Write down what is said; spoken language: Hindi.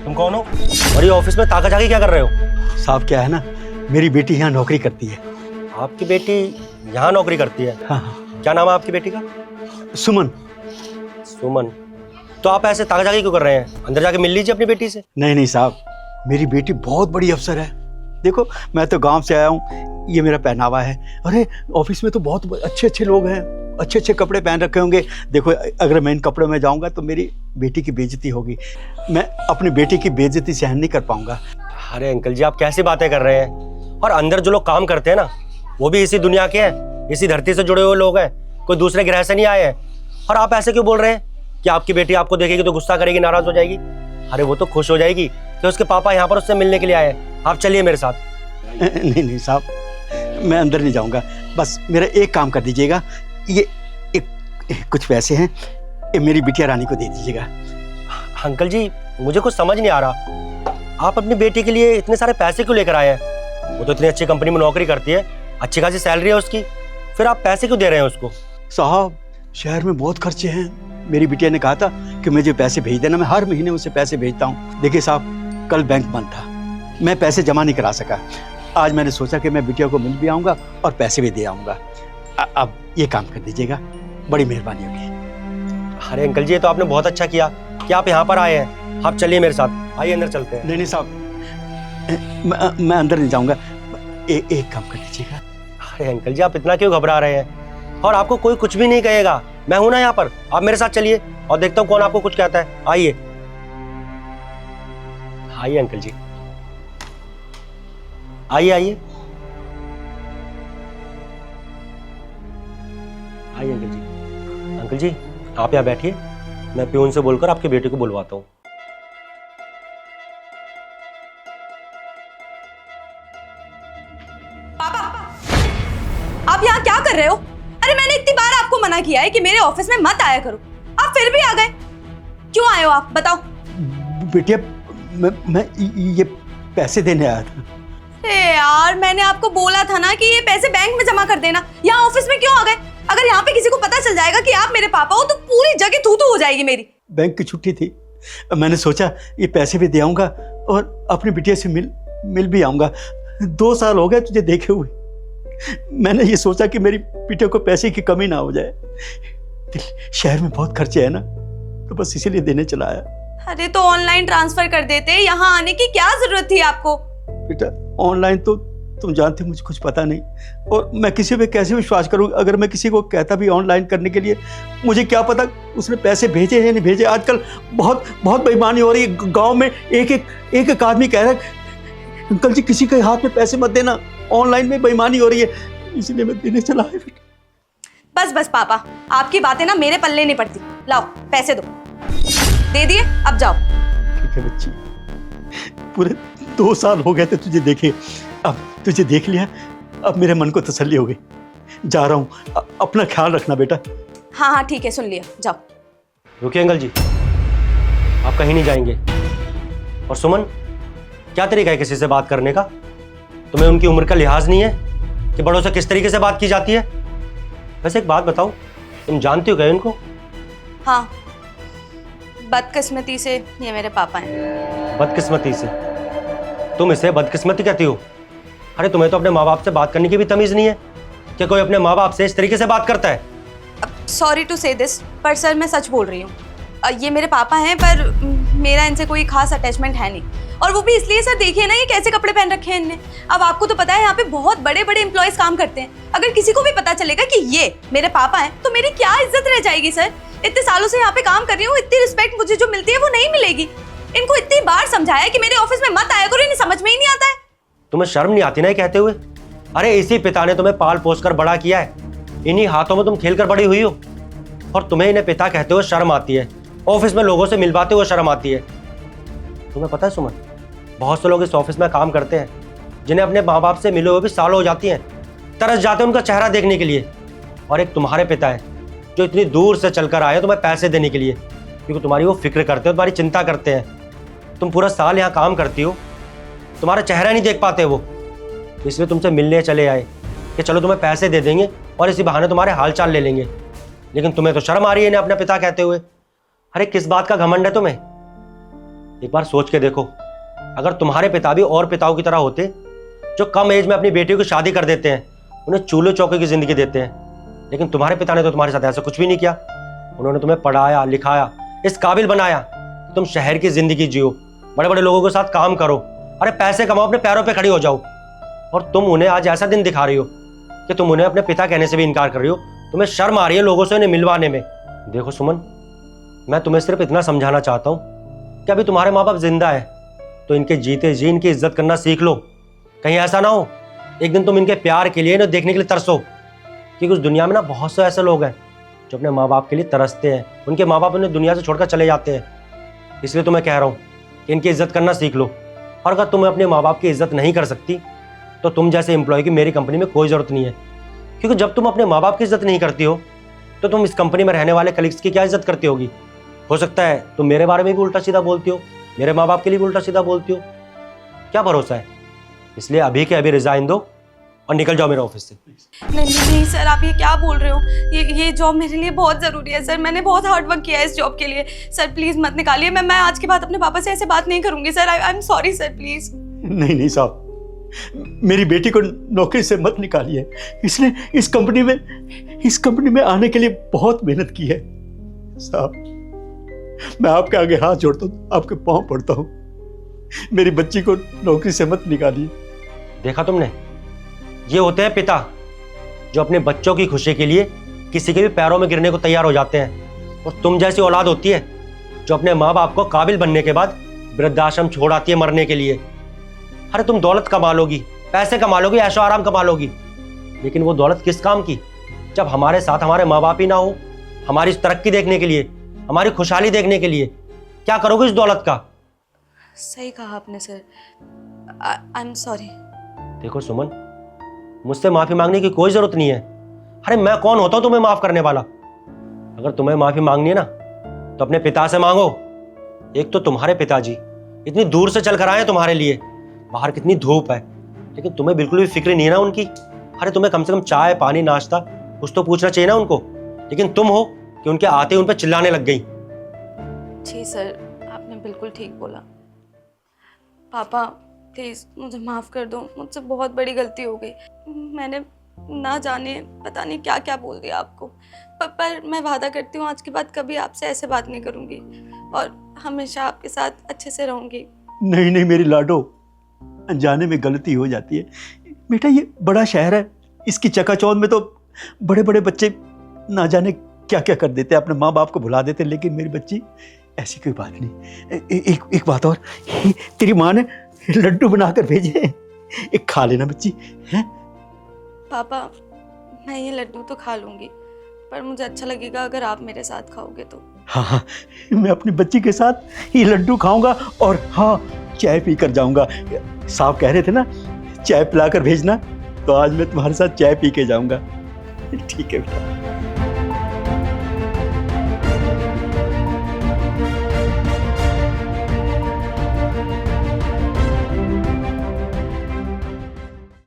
तुम कौन हो और ये ऑफिस में ताका झाकी क्या कर रहे हो? साहब क्या है ना, मेरी बेटी यहाँ नौकरी करती है। आपकी बेटी यहाँ नौकरी करती है? हाँ हाँ। क्या नाम है आपकी बेटी का? सुमन। सुमन। तो आप ऐसे ताका झाकी क्यों कर रहे हैं? अंदर जाके मिल लीजिए अपनी बेटी से। नहीं नहीं साहब, मेरी बेटी बहुत बड़ी अफसर है। देखो मैं तो गांव से आया हूँ, ये मेरा पहनावा है। अरे ऑफिस में तो बहुत अच्छे अच्छे लोग हैं, अच्छे अच्छे कपड़े पहन रखे होंगे। देखो अगर मैं इन कपड़ों में जाऊंगा तो मेरी बेटी की बेइज्जती होगी। मैं अपनी बेटी की बेइज्जती सहन नहीं कर पाऊंगा। अरे अंकल जी, आप कैसी बातें कर रहे हैं? और अंदर जो लोग काम करते हैं ना, वो भी इसी दुनिया के हैं, इसी धरती से जुड़े हुए लोग हैं, कोई दूसरे ग्रह से नहीं आए हैं। और आप ऐसे क्यों बोल रहे हैं कि आपकी बेटी आपको देखेगी तो गुस्सा करेगी, नाराज हो जाएगी? अरे वो तो खुश हो जाएगी कि उसके पापा यहाँ पर उससे मिलने के लिए आए हैं। आप चलिए मेरे साथ। नहीं नहीं साहब, मैं अंदर नहीं जाऊंगा। बस मेरा एक काम कर दीजिएगा, ये कुछ पैसे हैं, ये मेरी बिटिया रानी को दे दीजिएगा। अंकल जी, मुझे कुछ समझ नहीं आ रहा, आप अपनी बेटी के लिए इतने सारे पैसे क्यों लेकर आए हैं? वो तो इतनी अच्छी कंपनी में नौकरी करती है, अच्छी खासी सैलरी है उसकी, फिर आप पैसे क्यों दे रहे हैं उसको? साहब शहर में बहुत खर्चे हैं। मेरी बिटिया ने कहा था कि मुझे पैसे भेज देना, मैं हर महीने उसे पैसे भेजता हूँ। देखिए साहब, कल बैंक बंद था, मैं पैसे जमा नहीं करा सका। आज मैंने सोचा कि मैं बिटिया को मिल भी आऊँगा और पैसे भी दे आऊँगा। अब ये काम कर दीजिएगा, बड़ी मेहरबानी होगी। अरे अंकल जी, ये तो आपने बहुत अच्छा किया कि आप यहाँ पर आए हैं। आप चलिए मेरे साथ, आइए अंदर चलते हैं। नहीं नहीं साहब, मैं अंदर नहीं जाऊँगा। एक काम कर दीजिएगा। अरे अंकल जी, आप इतना क्यों घबरा रहे हैं? और आपको कोई कुछ भी नहीं कहेगा, मैं हूं ना यहाँ पर। आप मेरे साथ चलिए और देखता हूँ कौन आपको कुछ कहता है। आइए आइए अंकल जी, आइए आइए आइए अंकल जी। अंकल जी, आप यहाँ बैठिए, मैं प्यून से बोलकर आपकी बेटी को बुलवाता हूँ। पापा, आप यहाँ क्या कर रहे हो? अरे मैंने इतनी बार आपको मना किया है कि मेरे ऑफिस में मत आया करो, आप फिर भी आ गए। क्यों आए हो आप, बताओ। बेटिया मैं ये पैसे देने आया था। अरे यार, मैंने आपको बोला था ना कि ये पैसे बैंक में जमा कर देना। यहाँ ऑफिस में क्यों आ गए? अगर यहाँ पे किसी को पता चल जाएगा कि आप मेरे पापा हो तो पूरी जगह थू-थू हो जाएगी मेरी। बैंक की छुट्टी थी, मैंने सोचा ये पैसे भी दे आऊंगा और अपनी बिटिया से मिल भी आऊंगा। 2 साल हो गए तुझे देखे हुए। मैंने ये सोचा कि मेरी बिटिया को पैसे की कमी ना हो जाए। शहर में बहुत खर्चे है ना, तो बस इसीलिए देने चला आया। अरे तो ऑनलाइन ट्रांसफर कर देते, यहाँ आने की क्या जरूरत थी आपको? बेटा ऑनलाइन तो तुम जानते, मुझे कुछ पता नहीं, और मैं किसी पे कैसे विश्वास करूं? अगर मैं किसी को कहता भी ऑनलाइन करने के लिए, मुझे क्या पता उसने पैसे भेजे या नहीं भेजे। आजकल बहुत बहुत बेईमानी हो रही है। गांव में एक आदमी कह रहा है अंकल जी किसी के हाथ में पैसे मत देना, ऑनलाइन में बेईमानी हो रही है, इसलिए मैं देने चला है। बस बस पापा, आपकी बातें ना मेरे पल्ले नहीं पड़ती। लाओ पैसे दो, दे दिए, अब जाओ। ठीक है बच्ची, पूरे 2 साल हो गए थे तुझे देखे, अब तुझे देख लिया, अब मेरे मन को तसल्ली हो गई। जा रहा हूँ, अपना ख्याल रखना बेटा। हाँ हाँ ठीक है, सुन लिया, जाओ। रुकिए अंकल जी, आप कहीं नहीं जाएंगे। और सुमन, क्या तरीका है किसी से बात करने का? तुम्हें उनकी उम्र का लिहाज नहीं है कि बड़ों से किस तरीके से बात की जाती है? वैसे एक बात बताओ, तुम जानती हो क्या इनको? हाँ, बदकिस्मती से ये मेरे पापा हैं। बदकिस्मती से? तुम इसे बदकिस्मती कहती हो? अरे तुम्हें तो अपने माँ बाप से बात करने की भी तमीज नहीं है कि कोई अपने माँ बाप से इस तरीके से बात करता है। सॉरी टू से दिस, पर सर मैं सच बोल रही हूँ। ये मेरे पापा हैं, पर मेरा इनसे कोई खास अटैचमेंट है नहीं। और वो भी इसलिए सर, देखिए ना ये कैसे कपड़े पहन रखे हैं इनने। अब आपको तो पता है यहाँ पे बहुत बड़े बड़े एम्प्लॉयज काम करते हैं। अगर किसी को भी पता चलेगा कि ये मेरे पापा हैं तो मेरी क्या इज्जत रह जाएगी सर? इतने सालों से यहाँ पे काम कर रही हूँ, इतनी रिस्पेक्ट मुझे जो मिलती है वो नहीं मिलेगी। इनको इतनी बार समझाया कि मेरे ऑफिस में मत आया करो, इन्हें समझ में ही नहीं आता है। तुम्हें शर्म नहीं आती ना ये कहते हुए? अरे इसी पिता ने तुम्हें पाल पोस कर बड़ा किया है, इन्हीं हाथों में तुम खेल कर बड़ी हुई हो, और तुम्हें इन्हें पिता कहते हुए शर्म आती है, ऑफिस में लोगों से मिलवाते हुए शर्म आती है। तुम्हें पता है सुमन, बहुत से लोग इस ऑफिस में काम करते हैं जिन्हें अपने माँ बाप से मिले हुए भी सालों हो जाती हैं, तरस जाते हैं उनका चेहरा देखने के लिए। और एक तुम्हारे पिता है जो इतनी दूर से चलकर आए तुम्हें पैसे देने के लिए, क्योंकि तुम्हारी वो फिक्र करते हो, तुम्हारी चिंता करते हैं। तुम पूरा साल यहाँ काम करती हो, तुम्हारा चेहरा नहीं देख पाते वो, इसलिए तुमसे मिलने चले आए कि चलो तुम्हें पैसे दे देंगे और इसी बहाने तुम्हारे हालचाल ले लेंगे। लेकिन तुम्हें तो शर्म आ रही है इन्हें अपना पिता कहते हुए। अरे किस बात का घमंड है तुम्हें? एक बार सोच के देखो, अगर तुम्हारे पिता भी और पिताओं की तरह होते जो कम एज में अपनी बेटियों की शादी कर देते हैं, उन्हें चूल्हे चौके की जिंदगी देते हैं, लेकिन तुम्हारे पिता ने तो तुम्हारे साथ ऐसा कुछ भी नहीं किया। उन्होंने तुम्हें पढ़ाया लिखाया, इस काबिल बनाया कि तुम शहर की जिंदगी जियो, बड़े बड़े लोगों के साथ काम करो, अरे पैसे कमाओ, अपने पैरों पे खड़ी हो जाओ। और तुम उन्हें आज ऐसा दिन दिखा रही हो कि तुम उन्हें अपने पिता कहने से भी इनकार कर रही हो। तुम्हें शर्म आ रही है लोगों से उन्हें मिलवाने में। देखो सुमन, मैं तुम्हें सिर्फ इतना समझाना चाहता हूँ कि अभी तुम्हारे माँ बाप जिंदा है तो इनके जीते जी इनकी इज्जत करना सीख लो। कहीं ऐसा ना हो एक दिन तुम इनके प्यार के लिए इन्हें देखने के लिए तरसो, क्योंकि उस दुनिया में ना बहुत से ऐसे लोग हैं जो अपने माँ बाप के लिए तरसते हैं, उनके माँ बाप उन्हें दुनिया से छोड़कर चले जाते हैं। इसलिए तो मैं कह रहा हूँ कि इनकी इज्जत करना सीख लो। और अगर तुम्हें अपने माँ बाप की इज्जत नहीं कर सकती तो तुम जैसे एम्प्लॉय की मेरी कंपनी में कोई ज़रूरत नहीं है, क्योंकि जब तुम अपने माँ बाप की इज्जत नहीं करती हो तो तुम इस कंपनी में रहने वाले कलीग्स की क्या इज्जत करती होगी। हो सकता है तुम मेरे बारे में भी उल्टा सीधा बोलती हो, मेरे माँ बाप के लिए भी उल्टा सीधा बोलती हो, क्या भरोसा है। इसलिए अभी के अभी रिजाइन दो और निकल जाओ मेरे ऑफिस से। नहीं सर, आप ये क्या बोल रहे हो। ये जॉब मेरे लिए बहुत ज़रूरी है सर, मैंने बहुत हार्ड वर्क किया है इस जॉब के लिए। सर प्लीज़ मत निकालिए, मैं आज के बाद अपने पापा से ऐसे बात नहीं करूँगी sir. I am sorry sir, please. नहीं साहब, मेरी बेटी को नौकरी से मत निकालिए। इसने इस कंपनी में आने के लिए बहुत मेहनत की है साहब। मैं आपके आगे हाथ जोड़ता हूँ, आपके पाँव पड़ता हूँ, मेरी बच्ची को नौकरी से मत निकालिए। देखा तुमने, ये होते हैं पिता जो अपने बच्चों की खुशी के लिए किसी के भी पैरों में गिरने को तैयार हो जाते हैं। और तुम जैसी औलाद होती है जो अपने माँ बाप को काबिल बनने के बाद वृद्धाश्रम छोड़ आती है मरने के लिए। अरे तुम दौलत कमा लोगी, पैसे कमा लोगी, ऐशो आराम कमा लोगी, लेकिन वो दौलत किस काम की जब हमारे साथ हमारे माँ बाप ही ना हो हमारी तरक्की देखने के लिए, हमारी खुशहाली देखने के लिए। क्या करोगे इस दौलत का। सही कहा आपने सर, आई एम सॉरी। देखो सुमन, मुझसे माफी मांगने की कोई जरूरत नहीं है। अरे मैं कौन होता हूं तुम्हें माफ करने वाला। अगर तुम्हें माफी मांगनी है ना तो अपने पिता से मांगो। एक तो तुम्हारे पिताजी इतनी दूर से चल कर आए तुम्हारे लिए, बाहर कितनी धूप है, लेकिन तुम्हें बिल्कुल भी फिक्र नहीं है ना उनकी। अरे तुम्हें कम से कम चाय पानी नाश्ता कुछ तो पूछना चाहिए ना उनको, लेकिन तुम हो कि उनके आते ही उन पर चिल्लाने लग गई। जी सर, आपने बिल्कुल ठीक बोला। पापा प्लीज़ मुझे माफ़ कर दो, मुझसे बहुत बड़ी गलती हो गई। मैंने ना जाने पता नहीं क्या क्या बोल दिया आपको, पर मैं वादा करती हूँ आज के बाद कभी आपसे ऐसे बात नहीं करूँगी और हमेशा आपके साथ अच्छे से रहूँगी। नहीं मेरी लाडो, अनजाने में गलती हो जाती है बेटा। ये बड़ा शहर है, इसकी चकाचौंध में तो बड़े बड़े बच्चे ना जाने क्या क्या कर देते हैं, अपने माँ बाप को भुला देते हैं, लेकिन मेरी बच्ची ऐसी कोई बात नहीं। एक बात और, तेरी माँ ने लड्डू बनाकर भेजे हैं, एक खा लेना बच्ची है। पापा मैं ये लड्डू तो खा लूँगी, पर मुझे अच्छा लगेगा अगर आप मेरे साथ खाओगे तो। हाँ, मैं अपनी बच्ची के साथ ये लड्डू खाऊंगा और हाँ, चाय पी कर जाऊंगा। साहब कह रहे थे ना चाय पिलाकर भेजना, तो आज मैं तुम्हारे साथ चाय पी के जाऊंगा। ठीक है बेटा।